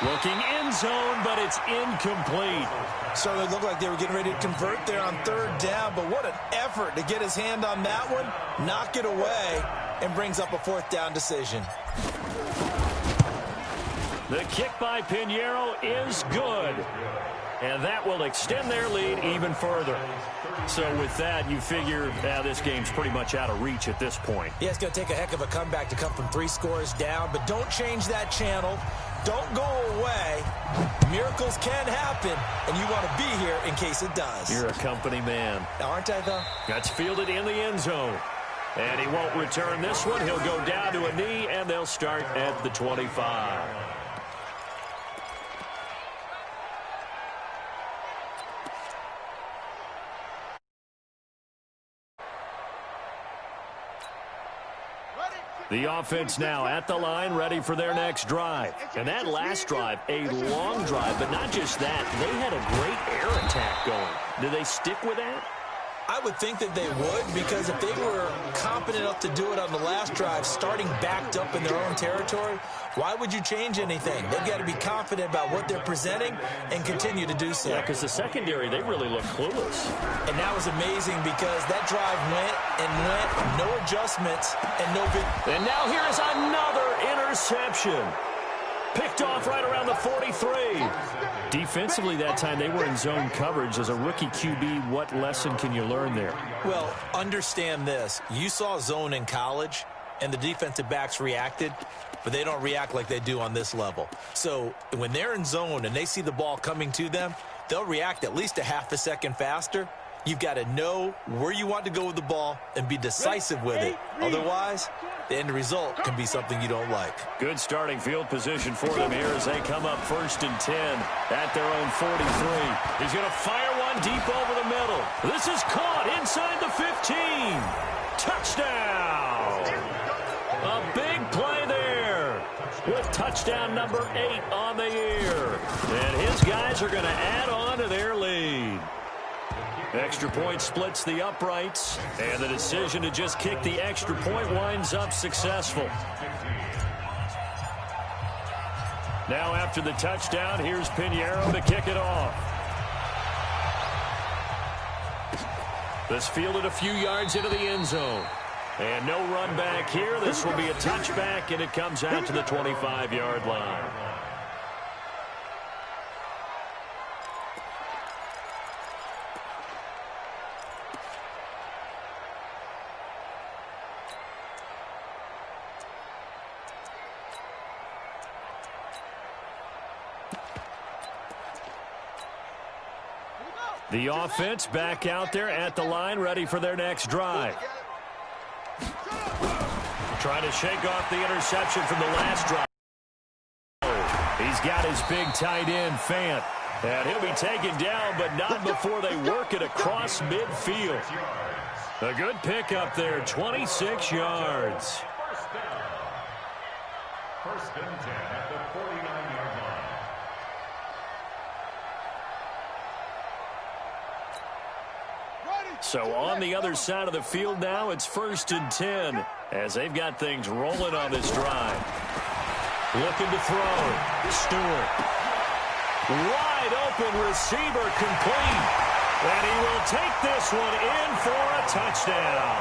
Looking end zone, but it's incomplete. So they looked like they were getting ready to convert there on third down, but what an effort to get his hand on that one, knock it away, and brings up a 4th down decision. The kick by Pinheiro is good. And that will extend their lead even further. So with that, you figure this game's pretty much out of reach at this point. Yeah, it's going to take a heck of a comeback to come from 3 scores down, but don't change that channel. Don't go away. Miracles can happen, and you want to be here in case it does. You're a company man. Aren't I, though? That's fielded in the end zone. And he won't return this one. He'll go down to a knee, and they'll start at the 25. The offense now at the line, ready for their next drive. And that last drive, a long drive, but not just that. They had a great air attack going. Do they stick with that? I would think that they would, because if they were competent enough to do it on the last drive, starting backed up in their own territory, why would you change anything? They've got to be confident about what they're presenting and continue to do so. Yeah, because the secondary, they really look clueless. And that was amazing because that drive went, no adjustments, and no big... And now here is another interception. Picked off right around the 43. Defensively that time, they were in zone coverage. As a rookie QB, what lesson can you learn there? Well, understand this. You saw zone in college, and the defensive backs reacted, but they don't react like they do on this level. So when they're in zone and they see the ball coming to them, they'll react at least a half a second faster. You've got to know where you want to go with the ball and be decisive with it. Otherwise, the end result can be something you don't like. Good starting field position for them here as they come up 1st and 10 at their own 43. He's going to fire one deep over the middle. This is caught inside the 15. Touchdown! A big play there with touchdown number 8 on the year. And his guys are going to add on to their lead. Extra point splits the uprights, and the decision to just kick the extra point winds up successful. Now after the touchdown, here's Pinheiro to kick it off. This fielded a few yards into the end zone. And no run back here. This will be a touchback, and it comes out to the 25-yard line. The offense back out there at the line, ready for their next drive. Trying to shake off the interception from the last drive. He's got his big tight end, Fant. And he'll be taken down, but not before they work it across midfield. A good pickup there, 26 yards. First and 10 at the 49-yard line. So on the other side of the field now, it's 1st and 10 as they've got things rolling on this drive. Looking to throw. Stewart. Wide open receiver complete. And he will take this one in for a touchdown.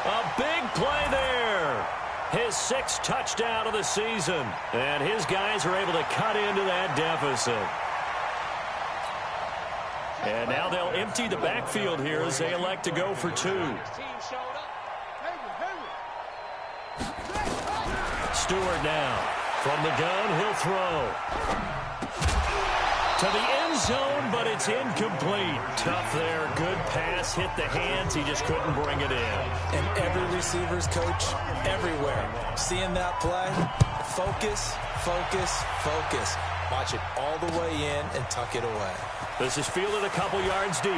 A big play there. His 6th touchdown of the season. And his guys are able to cut into that deficit. And now they'll empty the backfield here as they elect to go for 2. Stewart now. From the gun, he'll throw. To the end zone, but it's incomplete. Tough there. Good pass. Hit the hands. He just couldn't bring it in. And every receiver's coach everywhere. Seeing that play, focus, focus, focus. Watch it all the way in and tuck it away. This is fielded a couple yards deep.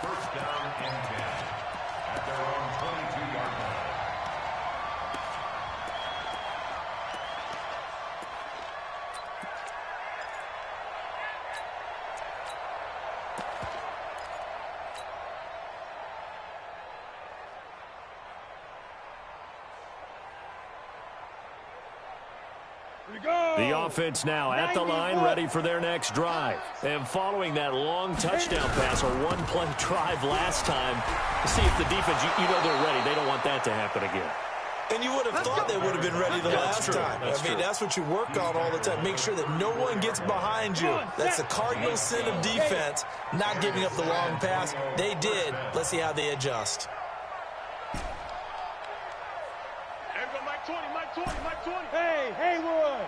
First down and 10 at their own 22-yard line. The offense now at the line, ready for their next drive. And following that long touchdown pass, a one-play drive last time, see if the defense, you know they're ready. They don't want that to happen again. And you would have thought they would have been ready the last time. I mean, that's what you work on all the time. Make sure that no one gets behind you. That's the cardinal sin of defense, not giving up the long pass. They did. Let's see how they adjust. Hey, Haywood.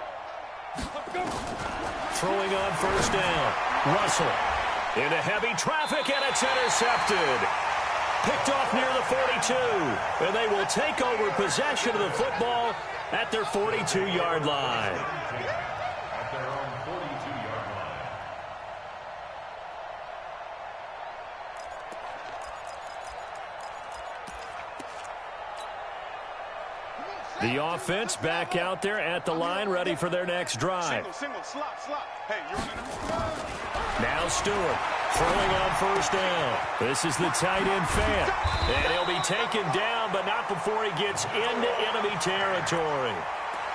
Throwing on first down. Russell into heavy traffic, and it's intercepted. Picked off near the 42, and they will take over possession of the football at their 42-yard line. At their own 42-yard line. The offense back out there at the line, ready for their next drive. Single, slot. Hey, you're running. Now Stewart throwing on first down. This is the tight end, Fant. And he'll be taken down, but not before he gets into enemy territory.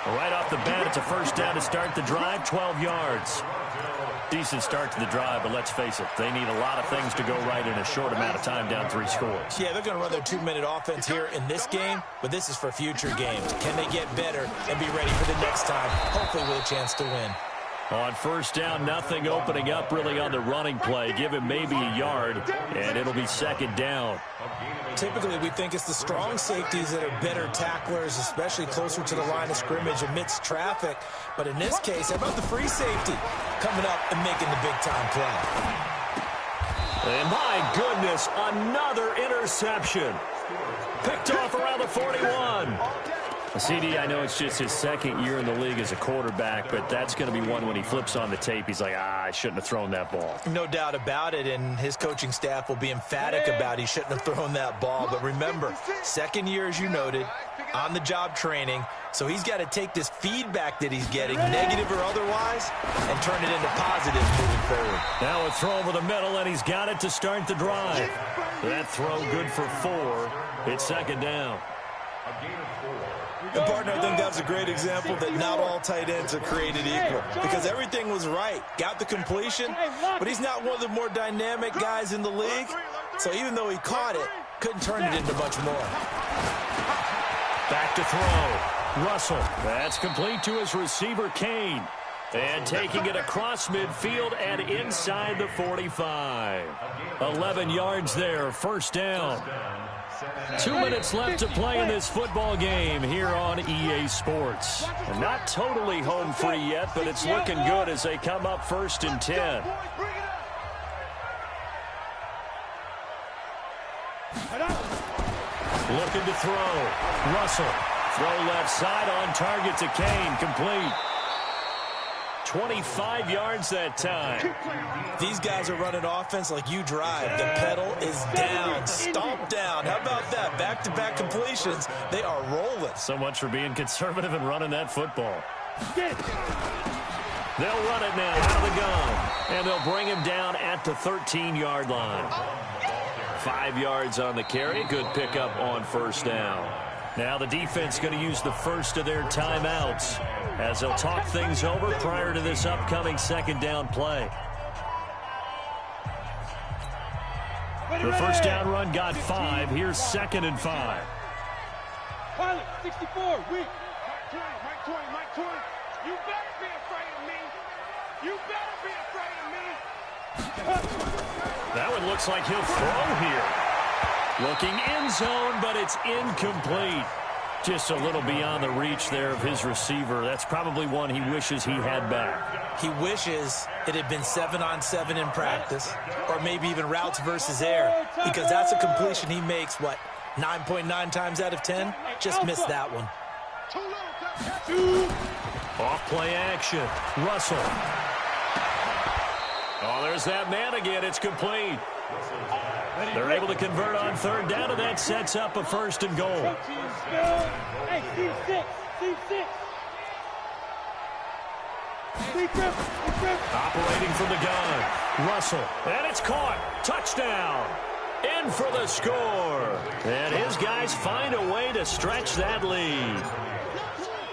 Right off the bat, it's a first down to start the drive, 12 yards. Decent start to the drive, but let's face it, they need a lot of things to go right in a short amount of time, down 3 scores. Yeah, they're going to run their 2-minute offense here in this game, but this is for future games. Can they get better and be ready for the next time, hopefully with a chance to win? On first down, nothing opening up really on the running play. Give him maybe a yard, and it'll be second down. Typically, we think it's the strong safeties that are better tacklers, especially closer to the line of scrimmage amidst traffic. But in this case, how about the free safety coming up and making the big-time play? And my goodness, another interception. Picked off around the 41. CD, I know it's just his second year in the league as a quarterback, but that's going to be one when he flips on the tape. He's like, I shouldn't have thrown that ball. No doubt about it, and his coaching staff will be emphatic about he shouldn't have thrown that ball. But remember, second year, as you noted, on-the-job training, so he's got to take this feedback that he's getting, negative or otherwise, and turn it into positives moving forward. Now a throw over the middle, and he's got it to start the drive. That throw good for 4. It's second down. A gain of 4. And, partner, I think that was a great example that not all tight ends are created equal because everything was right. Got the completion, but he's not one of the more dynamic guys in the league. So even though he caught it, couldn't turn it into much more. Back to throw. Russell. That's complete to his receiver, Kane. And taking it across midfield and inside the 45. 11 yards there, first down. 2 minutes left to play in this football game here on EA Sports. And not totally home free yet, but it's looking good as they come up 1st and 10. Looking to throw. Russell. Throw left side on target to Kane. Complete. 25 yards that time. These guys are running offense like you drive. The pedal is down, stomped down. How about that? Back-to-back completions. They are rolling. So much for being conservative and running that football. They'll run it now out of the gun. And they'll bring him down at the 13-yard line. 5 yards on the carry. Good pickup on 1st down. Now the defense going to use the first of their timeouts as they'll talk things over prior to this upcoming 2nd down play. The 1st down run got 5. Here's 2nd and 5. Pilot, 64, weak. Mike 20. You better be afraid of me. You better be afraid of me. That one looks like he'll throw here. Looking end zone, but it's incomplete. Just a little beyond the reach there of his receiver. That's probably one he wishes he had back. He wishes it had been 7-on-7 in practice, or maybe even routes versus air, because that's a completion he makes, 9.9 times out of 10? Just missed that one. Off play action. Russell. Oh, there's that man again. It's complete. They're able to convert on 3rd down, and that sets up a 1st and goal. Hey, Operating from the gun. Russell. And it's caught. Touchdown. In for the score. And his guys find a way to stretch that lead.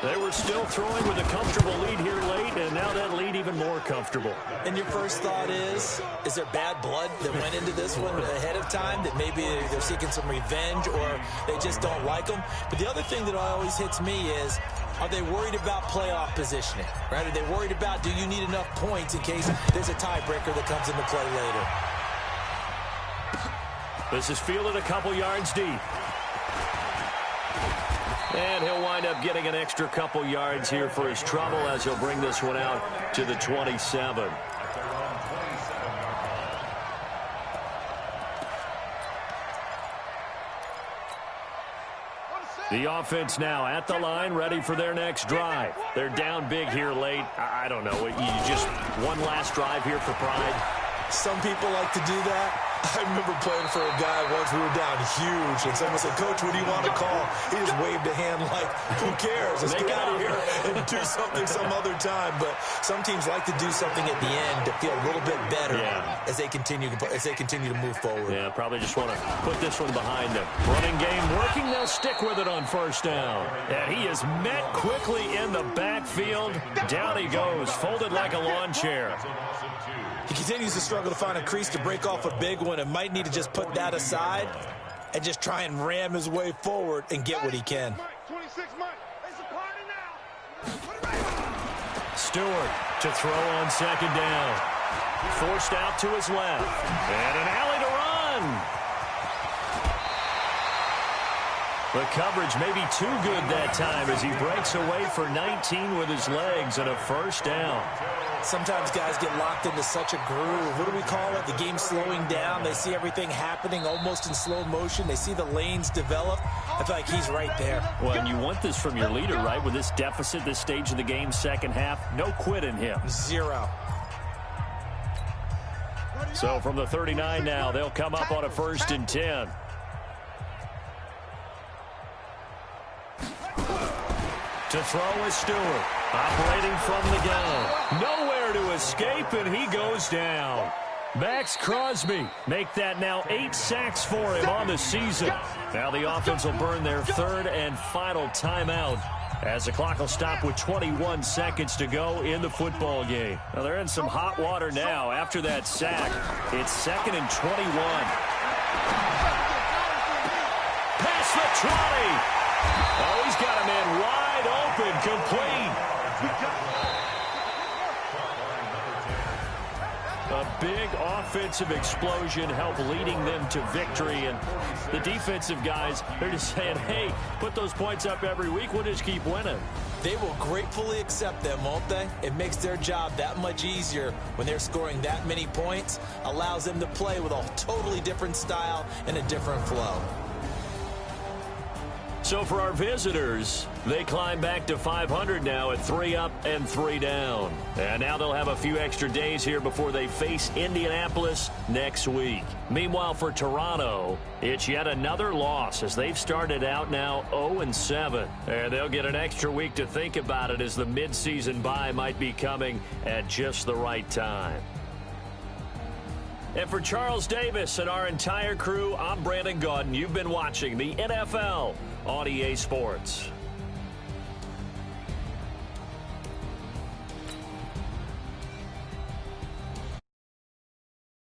They were still throwing with a comfortable lead here late, and now that lead even more comfortable. And your first thought is there bad blood that went into this one ahead of time, that maybe they're seeking some revenge or they just don't like them? But the other thing that always hits me is, are they worried about playoff positioning? Right? Are they worried about, do you need enough points in case there's a tiebreaker that comes into play later? This is fielded a couple yards deep. And he'll wind up getting an extra couple yards here for his trouble as he'll bring this one out to the 27. The offense now at the line, ready for their next drive. They're down big here late. I don't know. You just one last drive here for pride. Some people like to do that. I remember playing for a guy once. We were down huge, and someone said, "Coach, what do you want to call?" He just waved a hand like, "Who cares? Let's get out of here and do something some other time." But some teams like to do something at the end to feel a little bit better as they continue to move forward. Yeah, probably just want to put this one behind them. Running game working. They'll stick with it on 1st down. And he is met quickly in the backfield. Down he goes, folded like a lawn chair. He continues to struggle to find a crease to break off a big one and might need to just put that aside and just try and ram his way forward and get what he can. Stewart to throw on 2nd down. Forced out to his left. And an alley to run. The coverage may be too good that time as he breaks away for 19 with his legs and a 1st down. Sometimes guys get locked into such a groove. What do we call it? The game slowing down. They see everything happening almost in slow motion. They see the lanes develop. I feel like he's right there. Well, and you want this from your leader, right? With this deficit, this stage of the game, 2nd half, no quit in him. 0. So from the 39 now, they'll come up on a 1st and 10. To throw is Stewart. Operating from the gun. Nowhere to escape, and he goes down. Max Crosby make that now 8 sacks for him on the season. Now the offense will burn their 3rd and final timeout as the clock will stop with 21 seconds to go in the football game. Now they're in some hot water now after that sack. It's 2nd and 21. Past the 20. Oh, he's got a man wide open, complete. A big offensive explosion helped leading them to victory. And the defensive guys, they're just saying, hey, put those points up every week. We'll just keep winning. They will gratefully accept them, won't they? It makes their job that much easier when they're scoring that many points. Allows them to play with a totally different style and a different flow. So for our visitors, they climb back to 500 now at 3 up and 3 down. And now they'll have a few extra days here before they face Indianapolis next week. Meanwhile, for Toronto, it's yet another loss as they've started out now 0-7. And they'll get an extra week to think about it as the midseason bye might be coming at just the right time. And for Charles Davis and our entire crew, I'm Brandon Gaudin. You've been watching the NFL on EA Sports.